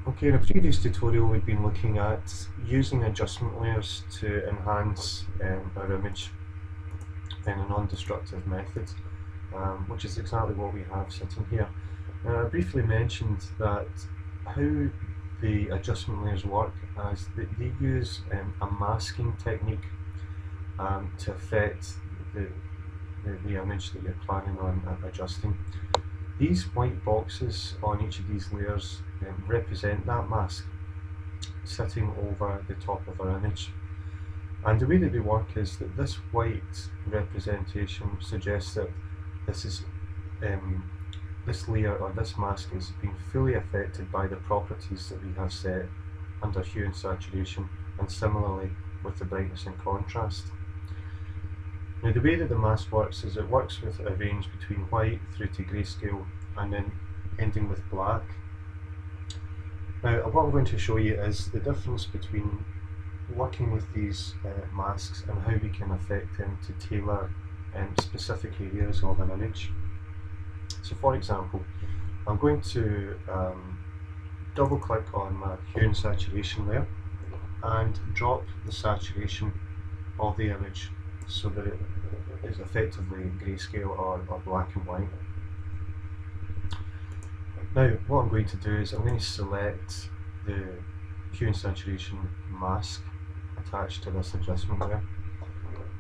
Okay, in a previous tutorial we've been looking at using adjustment layers to enhance our image in a non-destructive method, which is exactly what we have sitting here. Now, I briefly mentioned that how the adjustment layers work as they use a masking technique to affect the image that you're planning on adjusting. These white boxes on each of these layers represent that mask sitting over the top of our image. And the way that they work is that this white representation suggests that this is this layer or this mask is being fully affected by the properties that we have set under hue and saturation, and similarly with the brightness and contrast. Now, the way that the mask works is it works with a range between white through to grayscale and then ending with black. Now, what I'm going to show you is the difference between working with these masks and how we can affect them to tailor specific areas of an image. So for example, I'm going to double click on my hue and saturation layer and drop the saturation of the image so that it is effectively grayscale or black and white. Now, what I'm going to do is I'm going to select the hue and saturation mask attached to this adjustment layer,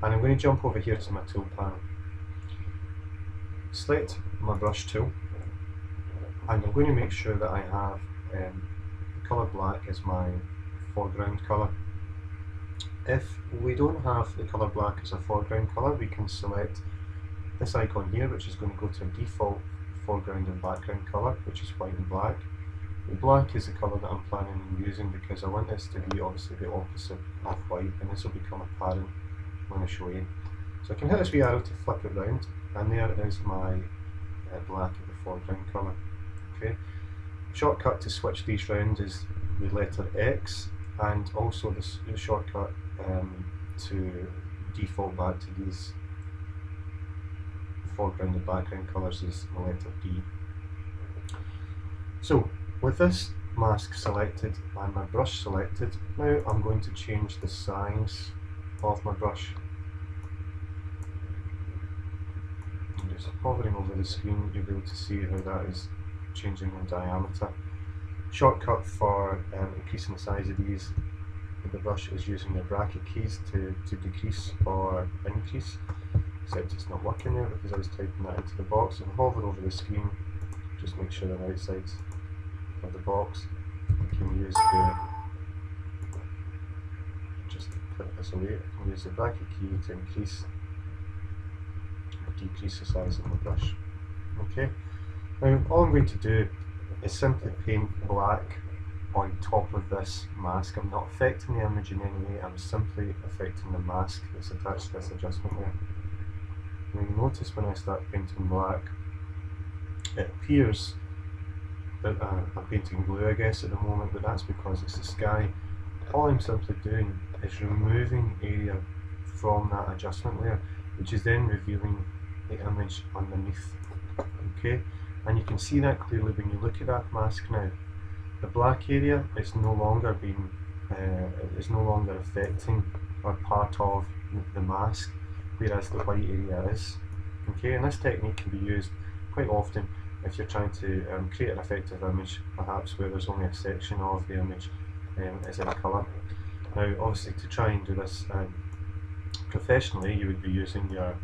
and I'm going to jump over here to my tool panel, select my brush tool, and I'm going to make sure that I have colour black as my foreground colour. If we don't have the colour black as a foreground colour, we can select this icon here, which is going to go to a default foreground and background colour, which is white and black. The black is the colour that I'm planning on using because I want this to be obviously the opposite of white, and this will become apparent when I show you. So I can hit this wee arrow to flip it round, and there is my black at the foreground colour. Okay. Shortcut to switch these round is the letter X, and also the shortcut to default back to these foreground and background colours is the letter D. So with this mask selected and my brush selected, now I'm going to change the size of my brush. I'm just hovering over the screen, you'll be able to see how that is changing in diameter. Shortcut for increasing the size of these with the brush is using the bracket keys to decrease or increase, except it's not working there because I was typing that into the box. And hover over the screen, just make sure they're outside of the box. I can use just put this away, I can use the bracket key to increase or decrease the size of my brush. Okay, now all I'm going to do is simply paint black on top of this mask. I'm not affecting the image in any way, I'm simply affecting the mask that's attached to this adjustment layer. Now you notice when I start painting black, it appears that I'm painting blue, I guess, at the moment, but that's because it's the sky. All I'm simply doing is removing area from that adjustment layer, which is then revealing the image underneath. Okay, and you can see that clearly when you look at that mask now. The black area is no longer being affecting or part of the mask, whereas the white area is. Okay, and this technique can be used quite often if you're trying to create an effective image, perhaps where there's only a section of the image is in colour. Now, obviously, to try and do this professionally, you would be using your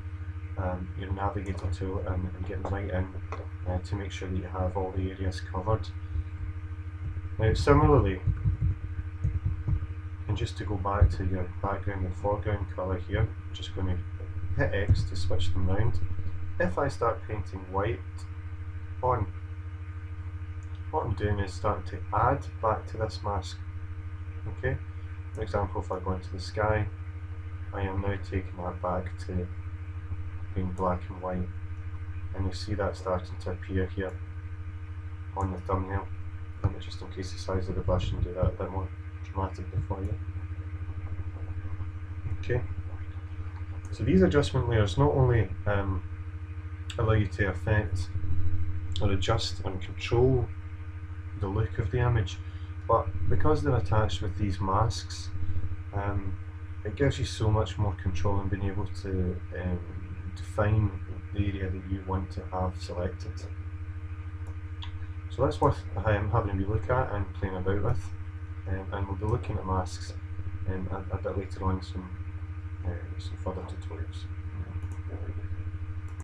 navigator tool and getting right in to make sure that you have all the areas covered. Now, similarly, and just to go back to your background and foreground colour here, I'm just going to hit X to switch them round. If I start painting white on, what I'm doing is starting to add back to this mask. Okay, for example, if I go into the sky, I am now taking that back to being black and white, and you see that starting to appear here on the thumbnail. Let me just increase the size of the brush and do that a bit more dramatically for you. Okay, so these adjustment layers not only allow you to affect or adjust and control the look of the image, but because they're attached with these masks, it gives you so much more control in being able to define the area that you want to have selected. So that's worth having a wee look at and playing about with, and we'll be looking at masks a bit later on in some further tutorials.